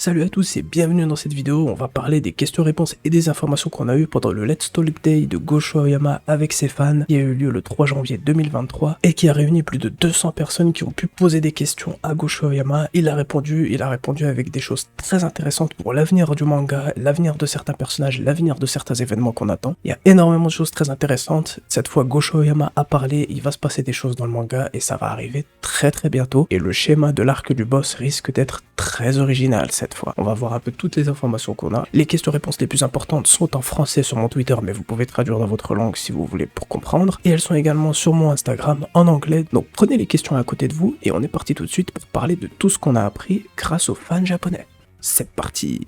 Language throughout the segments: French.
Salut à tous et bienvenue dans cette vidéo. On va parler des questions-réponses et des informations qu'on a eues pendant le Let's Talk Day de Gosho Aoyama avec ses fans qui a eu lieu le 3 janvier 2023 et qui a réuni plus de 200 personnes qui ont pu poser des questions à Gosho Aoyama. Il a répondu avec des choses très intéressantes pour l'avenir du manga, l'avenir de certains personnages, l'avenir de certains événements qu'on attend. Il y a énormément de choses très intéressantes. Cette fois, Gosho Aoyama a parlé, il va se passer des choses dans le manga et ça va arriver très bientôt. Et le schéma de l'arc du boss risque d'être très original cette fois. On va voir un peu toutes les informations qu'on a. Les questions-réponses les plus importantes sont en français sur mon Twitter, mais vous pouvez traduire dans votre langue si vous voulez pour comprendre. Et elles sont également sur mon Instagram en anglais. Donc prenez les questions à côté de vous et on est parti tout de suite pour parler de tout ce qu'on a appris grâce aux fans japonais. C'est parti!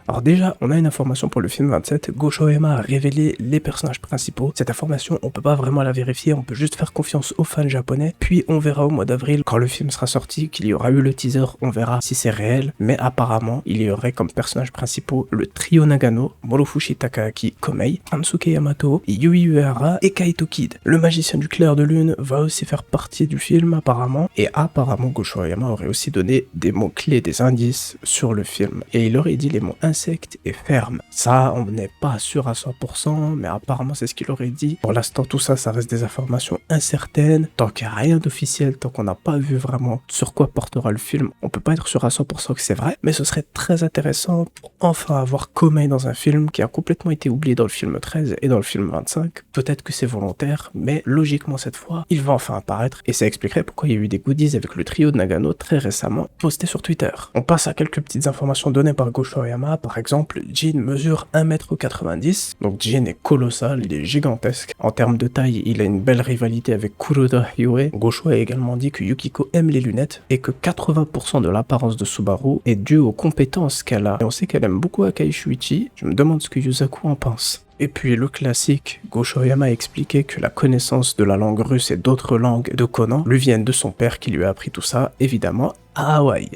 Alors déjà, on a une information pour le film 27, Gosho Aoyama a révélé les personnages principaux. Cette information, on peut pas vraiment la vérifier, on peut juste faire confiance aux fans japonais, puis on verra au mois d'avril, quand le film sera sorti, qu'il y aura eu le teaser, on verra si c'est réel, mais apparemment, il y aurait comme personnages principaux le trio Nagano, Morofushi Takaaki Komei, Hansuke Yamato, Yui Uehara et Kaito Kid. Le magicien du clair de lune va aussi faire partie du film apparemment, et apparemment Gosho Aoyama aurait aussi donné des mots clés, des indices sur le film, et il aurait dit les mots insecte et ferme. Ça, on n'est pas sûr à 100%, mais apparemment c'est ce qu'il aurait dit. Pour l'instant, tout ça, ça reste des informations incertaines. Tant qu'il n'y a rien d'officiel, tant qu'on n'a pas vu vraiment sur quoi portera le film, on peut pas être sûr à 100% que c'est vrai, mais ce serait très intéressant pour enfin avoir Komei dans un film qui a complètement été oublié dans le film 13 et dans le film 25. Peut-être que c'est volontaire, mais logiquement cette fois, il va enfin apparaître, et ça expliquerait pourquoi il y a eu des goodies avec le trio de Nagano très récemment postés sur Twitter. On passe à quelques petites informations données par Gosho Aoyama. Par exemple, Jin mesure 1m90, donc Jin est colossal, il est gigantesque. En termes de taille, il a une belle rivalité avec Kuroda Hyue. Gosho a également dit que Yukiko aime les lunettes et que 80% de l'apparence de Subaru est due aux compétences qu'elle a. Et on sait qu'elle aime beaucoup Akai Shuichi, je me demande ce que Yusaku en pense. Et puis le classique, Gosho Aoyama a expliqué que la connaissance de la langue russe et d'autres langues de Conan lui viennent de son père qui lui a appris tout ça, évidemment, à Hawaï.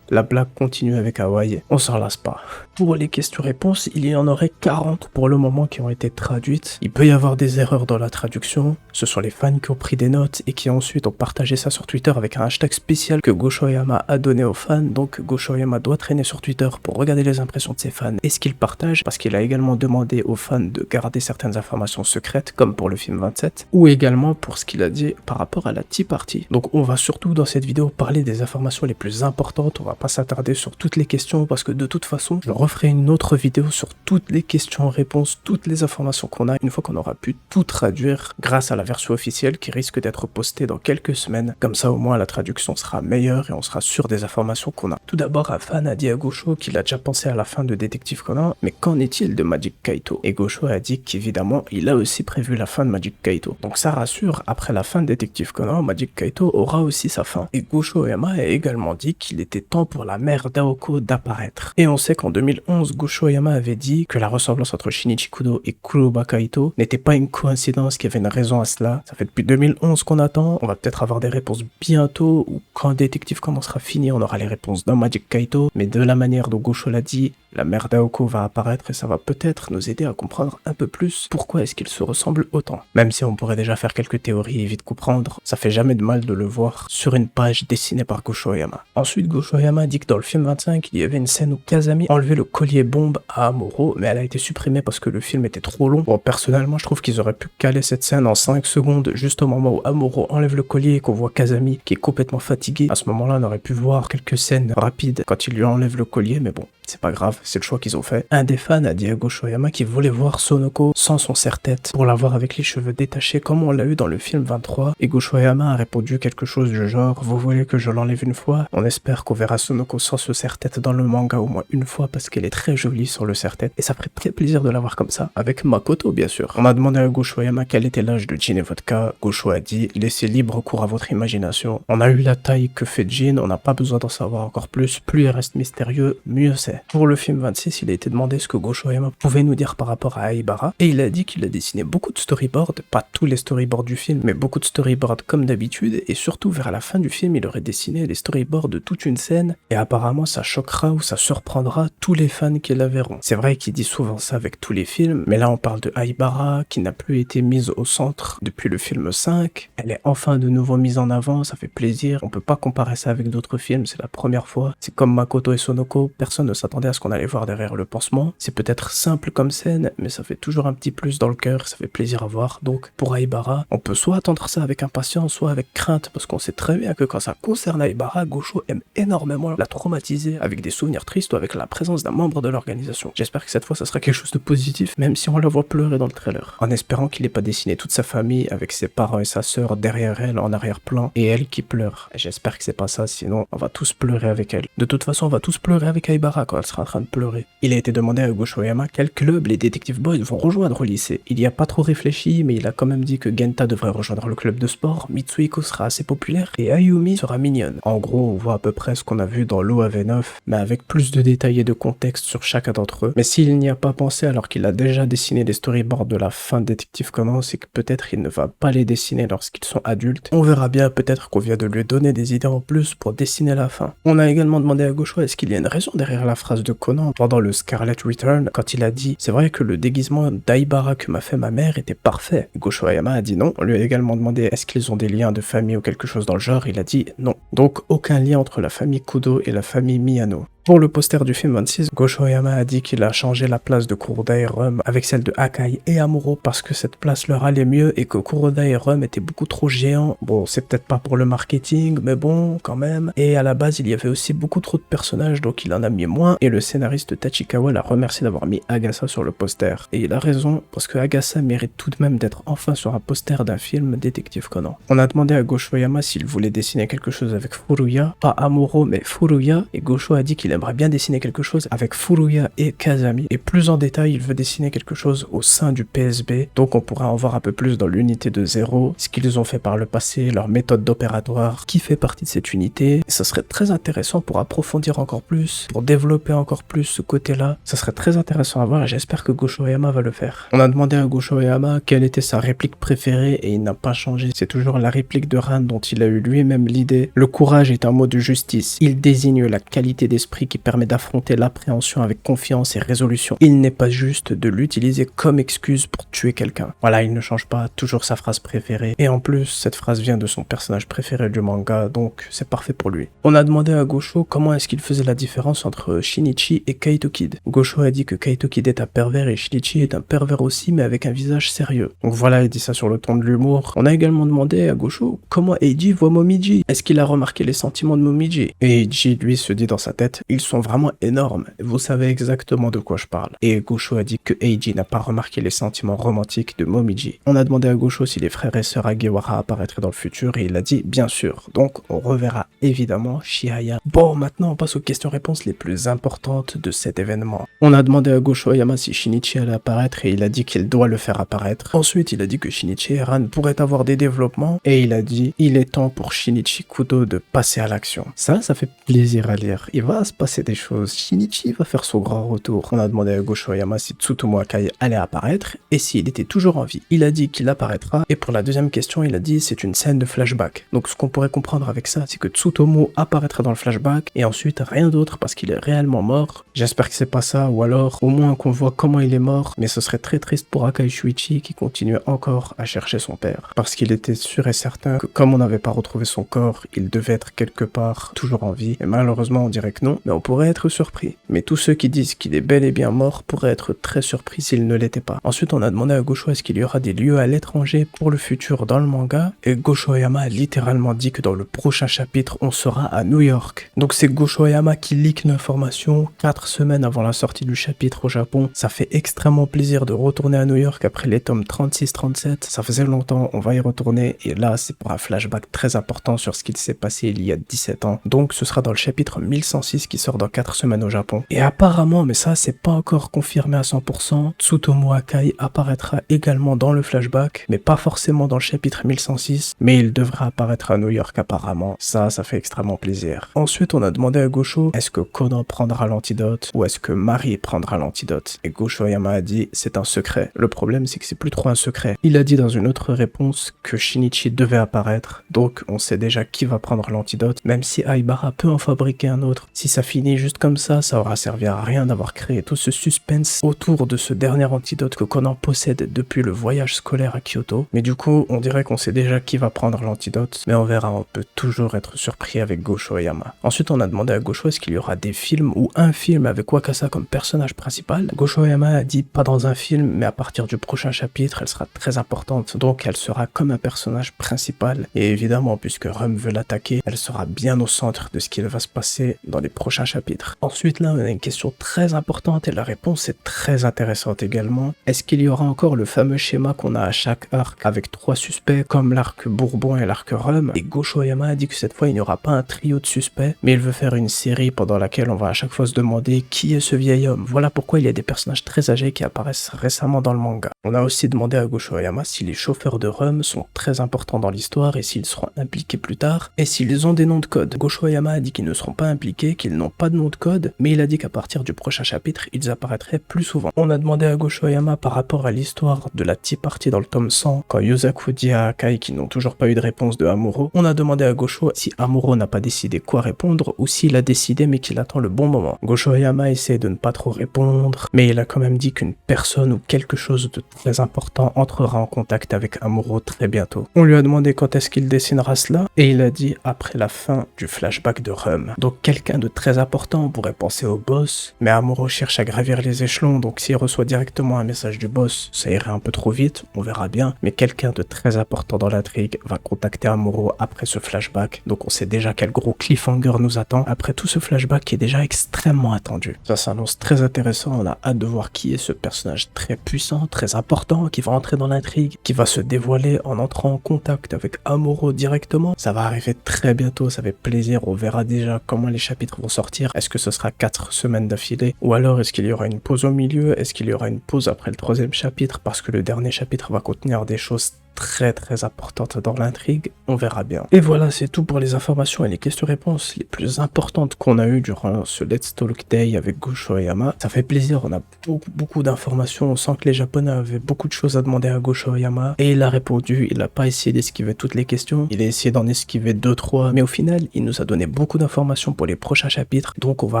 La blague continue avec Hawaï, on s'en lasse pas. Pour les questions-réponses, il y en aurait 40 pour le moment qui ont été traduites. Il peut y avoir des erreurs dans la traduction, ce sont les fans qui ont pris des notes et qui ensuite ont partagé ça sur Twitter avec un hashtag spécial que Gosho Aoyama a donné aux fans, donc Gosho Aoyama doit traîner sur Twitter pour regarder les impressions de ses fans et ce qu'il partage, parce qu'il a également demandé aux fans de garder certaines informations secrètes, comme pour le film 27, ou également pour ce qu'il a dit par rapport à la Tea Party. Donc on va surtout dans cette vidéo parler des informations les plus importantes, on va pas s'attarder sur toutes les questions parce que de toute façon je referai une autre vidéo sur toutes les questions-réponses, toutes les informations qu'on a une fois qu'on aura pu tout traduire grâce à la version officielle qui risque d'être postée dans quelques semaines. Comme ça au moins la traduction sera meilleure et on sera sûr des informations qu'on a. Tout d'abord, un fan a dit à Gosho qu'il a déjà pensé à la fin de Détective Conan, mais qu'en est-il de Magic Kaito? Et Gosho a dit qu'évidemment il a aussi prévu la fin de Magic Kaito. Donc ça rassure, après la fin de Détective Conan, Magic Kaito aura aussi sa fin. Et Gosho Aoyama a également dit qu'il était temps pour la mère d'Aoko d'apparaître. Et on sait qu'en 2011, Gosho Aoyama avait dit que la ressemblance entre Shinichi Kudo et Kuroba Kaito n'était pas une coïncidence, qu'il y avait une raison à cela. Ça fait depuis 2011 qu'on attend, on va peut-être avoir des réponses bientôt, ou quand Détective Conan sera fini, on aura les réponses dans Magic Kaito, mais de la manière dont Gosho l'a dit, la mère d'Aoko va apparaître et ça va peut-être nous aider à comprendre un peu plus pourquoi est-ce qu'ils se ressemblent autant. Même si on pourrait déjà faire quelques théories et vite comprendre, ça fait jamais de mal de le voir sur une page dessinée par Gosho Aoyama. Ensuite, Gosho Aoyama dit que dans le film 25, il y avait une scène où Kazami enlevait le collier bombe à Amuro, mais elle a été supprimée parce que le film était trop long. Bon, personnellement, je trouve qu'ils auraient pu caler cette scène en 5 secondes, juste au moment où Amuro enlève le collier et qu'on voit Kazami qui est complètement fatigué. À ce moment-là, on aurait pu voir quelques scènes rapides quand il lui enlève le collier, mais bon, c'est pas grave, c'est le choix qu'ils ont fait. Un des fans a dit à Gosho Aoyama qu'il voulait voir Sonoko sans son serre-tête, pour l'avoir avec les cheveux détachés comme on l'a eu dans le film 23, et Gosho Aoyama a répondu quelque chose du genre « Vous voulez que je l'enlève une fois ?» On espère qu'on verra Sonoko sans ce serre-tête dans le manga au moins une fois parce qu'elle est très jolie sur le serre-tête, et ça ferait très plaisir de la voir comme ça, avec Makoto bien sûr. On a demandé à Gosho Aoyama quel était l'âge de Jin et Vodka. Gosho a dit « Laissez libre cours à votre imagination. On a eu la taille que fait Jin, on n'a pas besoin d'en savoir encore plus, plus il reste mystérieux, mieux c'est. » Pour le film 26, il a été demandé ce que Gosho Aoyama pouvait nous dire par rapport à Aibara, et il a dit qu'il a dessiné beaucoup de storyboards, pas tous les storyboards du film, mais beaucoup de storyboards comme d'habitude, et surtout vers la fin du film, il aurait dessiné les storyboards de toute une scène et apparemment ça choquera ou ça surprendra tous les fans qui la verront. C'est vrai qu'il dit souvent ça avec tous les films, mais là on parle de Aibara qui n'a plus été mise au centre depuis le film 5. Elle est enfin de nouveau mise en avant, ça fait plaisir. On peut pas comparer ça avec d'autres films, c'est la première fois. C'est comme Makoto et Sonoko, personne ne s'attendait à ce qu'on allait voir derrière le pansement. C'est peut-être simple comme scène, mais ça fait toujours un petit plus dans le cœur, ça fait plaisir à voir. Donc pour Aibara, on peut soit attendre ça avec impatience, soit avec crainte, parce qu'on sait très bien que quand ça concerne Aibara, Gosho aime énormément la traumatiser avec des souvenirs tristes ou avec la présence d'un membre de l'organisation. J'espère que cette fois ça sera quelque chose de positif, même si on la voit pleurer dans le trailer. En espérant qu'il n'ait pas dessiné toute sa famille avec ses parents et sa sœur derrière elle en arrière-plan, et elle qui pleure. J'espère que c'est pas ça, sinon on va tous pleurer avec elle. De toute façon, on va tous pleurer avec Aibara quand elle sera en train de pleurer. Il a été demandé à Gosho Oyama quel club les Detective Boys vont rejoindre au lycée. Il y a pas trop réfléchi, mais il a quand même dit que Genta devrait rejoindre le club de sport, Mitsuhiko sera assez populaire, et Ayumi sera mignonne. En gros, on voit à peu près ce qu'on a vu dans l'OAV9, mais avec plus de détails et de contexte sur chacun d'entre eux. Mais s'il n'y a pas pensé alors qu'il a déjà dessiné les storyboards de la fin de Détective Conan, c'est que peut-être il ne va pas les dessiner lorsqu'ils sont adultes. On verra bien, peut-être qu'on vient de lui donner des idées en plus pour dessiner la fin. On a également demandé à Gosho est-ce qu'il y a une raison derrière la phrase de Conan pendant le Scarlet Return, quand il a dit c'est vrai que le déguisement d'Aibara que m'a fait ma mère était parfait. Gosho Oyama a dit non. On lui a également demandé est-ce qu'ils ont des liens de famille ou quelque chose dans le genre, il a dit non. Donc aucun lien entre la famille Kudo et la famille Miyano. Pour le poster du film 26, Gosho Oyama a dit qu'il a changé la place de Kuroda et Rum avec celle de Akai et Amuro parce que cette place leur allait mieux et que Kuroda et Rum étaient beaucoup trop géants. Bon, c'est peut-être pas pour le marketing, mais bon, quand même. Et à la base, il y avait aussi beaucoup trop de personnages, donc il en a mis moins. Et le scénariste Tachikawa l'a remercié d'avoir mis Agasa sur le poster. Et il a raison, parce que Agasa mérite tout de même d'être enfin sur un poster d'un film Détective Conan. On a demandé à Gosho Oyama s'il voulait dessiner quelque chose avec Furuya, pas Amuro, mais Furuya, et Gosho a dit qu'il aimerait bien dessiner quelque chose avec Furuya et Kazami, et plus en détail il veut dessiner quelque chose au sein du PSB, donc on pourra en voir un peu plus dans l'unité de Zero, ce qu'ils ont fait par le passé, leur méthode d'opératoire, qui fait partie de cette unité, et ça serait très intéressant pour approfondir encore plus, pour développer encore plus ce côté-là, ça serait très intéressant à voir et j'espère que Gosho Oyama va le faire. On a demandé à Gosho Oyama quelle était sa réplique préférée et il n'a pas changé, c'est toujours la réplique de Ran dont il a eu lui-même l'idée. Le courage est un mot de justice, il désigne la qualité d'esprit qui permet d'affronter l'appréhension avec confiance et résolution. Il n'est pas juste de l'utiliser comme excuse pour tuer quelqu'un. Voilà, il ne change pas, toujours sa phrase préférée. Et en plus, cette phrase vient de son personnage préféré du manga, donc c'est parfait pour lui. On a demandé à Gosho comment est-ce qu'il faisait la différence entre Shinichi et Kaito Kid. Gosho a dit que Kaito Kid est un pervers et Shinichi est un pervers aussi, mais avec un visage sérieux. Donc voilà, il dit ça sur le ton de l'humour. On a également demandé à Gosho comment Eiji voit Momiji. Est-ce qu'il a remarqué les sentiments de Momiji? Et Eiji, lui, se dit dans sa tête, ils sont vraiment énormes. Vous savez exactement de quoi je parle. Et Gosho a dit que Eiji n'a pas remarqué les sentiments romantiques de Momiji. On a demandé à Gosho si les frères et sœurs Agewara apparaîtraient dans le futur et il a dit bien sûr. Donc on reverra évidemment Chihaya. Bon, maintenant on passe aux questions-réponses les plus importantes de cet événement. On a demandé à Gosho Oyama si Shinichi allait apparaître et il a dit qu'il doit le faire apparaître. Ensuite il a dit que Shinichi et Ran pourraient avoir des développements et il a dit il est temps pour Shinichi Kudo de passer à l'action. Ça fait plaisir à lire. Il va se passer des choses. Shinichi va faire son grand retour. On a demandé à Gosho Oyama si Tsutomu Akai allait apparaître et s'il était toujours en vie. Il a dit qu'il apparaîtra et pour la deuxième question il a dit c'est une scène de flashback. Donc ce qu'on pourrait comprendre avec ça c'est que Tsutomu apparaîtra dans le flashback et ensuite rien d'autre parce qu'il est réellement mort. J'espère que c'est pas ça ou alors au moins qu'on voit comment il est mort, mais ce serait très triste pour Akai Shuichi qui continuait encore à chercher son père parce qu'il était sûr et certain que comme on n'avait pas retrouvé son corps il devait être quelque part toujours en vie et malheureusement on dirait que non, mais on pourrait être surpris. Mais tous ceux qui disent qu'il est bel et bien mort pourraient être très surpris s'il ne l'était pas. Ensuite on a demandé à Gosho est-ce qu'il y aura des lieux à l'étranger pour le futur dans le manga et Gosho Oyama a littéralement dit que dans le prochain chapitre on sera à New York. Donc c'est Gosho Oyama qui leak l'information 4 semaines avant la sortie du chapitre au Japon. Ça fait extrêmement plaisir de retourner à New York après les tomes 36-37. Ça faisait longtemps, on va y retourner et là c'est pour un flashback très important sur ce qu'il s'est passé il y a 17 ans. Donc ce sera dans le chapitre 1106 qui sort dans 4 semaines au Japon. Et apparemment, mais ça c'est pas encore confirmé à 100%, Tsutomu Akai apparaîtra également dans le flashback, mais pas forcément dans le chapitre 1106, mais il devrait apparaître à New York apparemment. Ça fait extrêmement plaisir. Ensuite on a demandé à Gosho, est-ce que Conan prendra l'antidote ou est-ce que Mari prendra l'antidote? Et Gosho Oyama a dit, c'est un secret. Le problème c'est que c'est plus trop un secret. Il a dit dans une autre réponse que Shinichi devait apparaître, donc on sait déjà qui va prendre l'antidote, même si Aibara peut peut en fabriquer un autre. Si ça finit juste comme ça aura servi à rien d'avoir créé tout ce suspense autour de ce dernier antidote que Conan possède depuis le voyage scolaire à Kyoto. Mais du coup, on dirait qu'on sait déjà qui va prendre l'antidote, mais on verra, on peut toujours être surpris avec Gosho Oyama. Ensuite, on a demandé à Gosho est-ce qu'il y aura des films ou un film avec Wakasa comme personnage principal. Gosho Oyama a dit pas dans un film, mais à partir du prochain chapitre, elle sera très importante, donc elle sera comme un personnage principal. Et évidemment, puisque Rum veut l'attaquer, elle sera bien au centre de ce qui va se passer dans les prochains chapitres. Ensuite, là, on a une question très importante et la réponse est très intéressante également. Est-ce qu'il y aura encore le fameux schéma qu'on a à chaque arc avec 3 suspects comme l'arc Bourbon et l'arc Rum? Et Gosho Oyama a dit que cette fois, il n'y aura pas un trio de suspects, mais il veut faire une série pendant laquelle on va à chaque fois se demander qui est ce vieil homme. Voilà pourquoi il y a des personnages très âgés qui apparaissent récemment dans le manga. On a aussi demandé à Gosho Oyama si les chauffeurs de Rum sont très importants dans l'histoire et s'ils seront impliqués plus tard, et s'ils ont des noms de code. Gosho Oyama a dit qu'ils ne seront pas impliqués, qu'ils n'ont pas de nom de code, mais il a dit qu'à partir du prochain chapitre, ils apparaîtraient plus souvent. On a demandé à Gosho Oyama par rapport à l'histoire de la Tea Party dans le tome 100, quand Yusaku dit à Akai qu'ils n'ont toujours pas eu de réponse de Amuro. On a demandé à Gosho si Amuro n'a pas décidé quoi répondre, ou s'il a décidé mais qu'il attend le bon moment. Gosho Oyama essaie de ne pas trop répondre, mais il a quand même dit qu'une personne ou quelque chose de très important entrera en contact avec Amuro très bientôt. On lui a demandé quand est-ce qu'il dessinera cela, et il a dit après la fin du flashback de Rum. Donc quelqu'un de très important, on pourrait penser au boss, mais Amuro cherche à gravir les échelons, donc s'il reçoit directement un message du boss, ça irait un peu trop vite, on verra bien, mais quelqu'un de très important dans l'intrigue va contacter Amuro après ce flashback, donc on sait déjà quel gros cliffhanger nous attend après tout ce flashback qui est déjà extrêmement attendu. Ça s'annonce très intéressant, on a hâte de voir qui est ce personnage très puissant, très important, qui va entrer dans l'intrigue, qui va se dévoiler en entrant en contact avec Amuro directement. Ça va arriver très bientôt, ça fait plaisir, on verra déjà comment les chapitres vont sortir. Est-ce que ce sera 4 semaines d'affilée, ou alors est-ce qu'il y aura une pause au milieu, est-ce qu'il y aura une pause après le 3e chapitre parce que le dernier chapitre va contenir des choses très importante dans l'intrigue, on verra bien. Et voilà, c'est tout pour les informations et les questions-réponses les plus importantes qu'on a eues durant ce Let's Talk Day avec Gosho Oyama. Ça fait plaisir, on a beaucoup d'informations, on sent que les Japonais avaient beaucoup de choses à demander à Gosho Oyama, et il a répondu, il n'a pas essayé d'esquiver toutes les questions, il a essayé d'en esquiver 2-3, mais au final, il nous a donné beaucoup d'informations pour les prochains chapitres, donc on va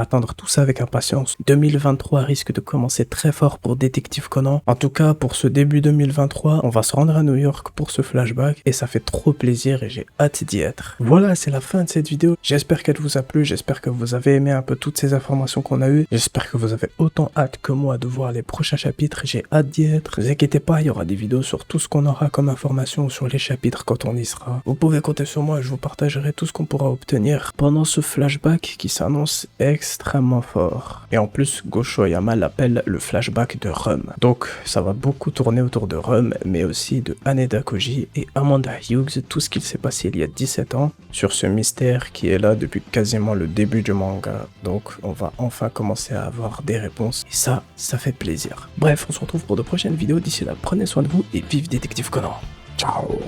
attendre tout ça avec impatience. 2023 risque de commencer très fort pour Détective Conan. En tout cas, pour ce début 2023, on va se rendre à New York pour ce flashback et ça fait trop plaisir et j'ai hâte d'y être. Voilà, c'est la fin de cette vidéo. J'espère qu'elle vous a plu, j'espère que vous avez aimé un peu toutes ces informations qu'on a eues. J'espère que vous avez autant hâte que moi de voir les prochains chapitres, j'ai hâte d'y être. Ne vous inquiétez pas, il y aura des vidéos sur tout ce qu'on aura comme information sur les chapitres quand on y sera. Vous pouvez compter sur moi, je vous partagerai tout ce qu'on pourra obtenir pendant ce flashback qui s'annonce extrêmement fort. Et en plus, Gosho Oyama l'appelle le flashback de Rum. Donc ça va beaucoup tourner autour de Rum, mais aussi de Haneda Koji et Amanda Hughes, tout ce qu'il s'est passé il y a 17 ans sur ce mystère qui est là depuis quasiment le début du manga. Donc on va enfin commencer à avoir des réponses et ça fait plaisir. Bref, on se retrouve pour de prochaines vidéos. D'ici là, prenez soin de vous et vive Détective Conan. Ciao.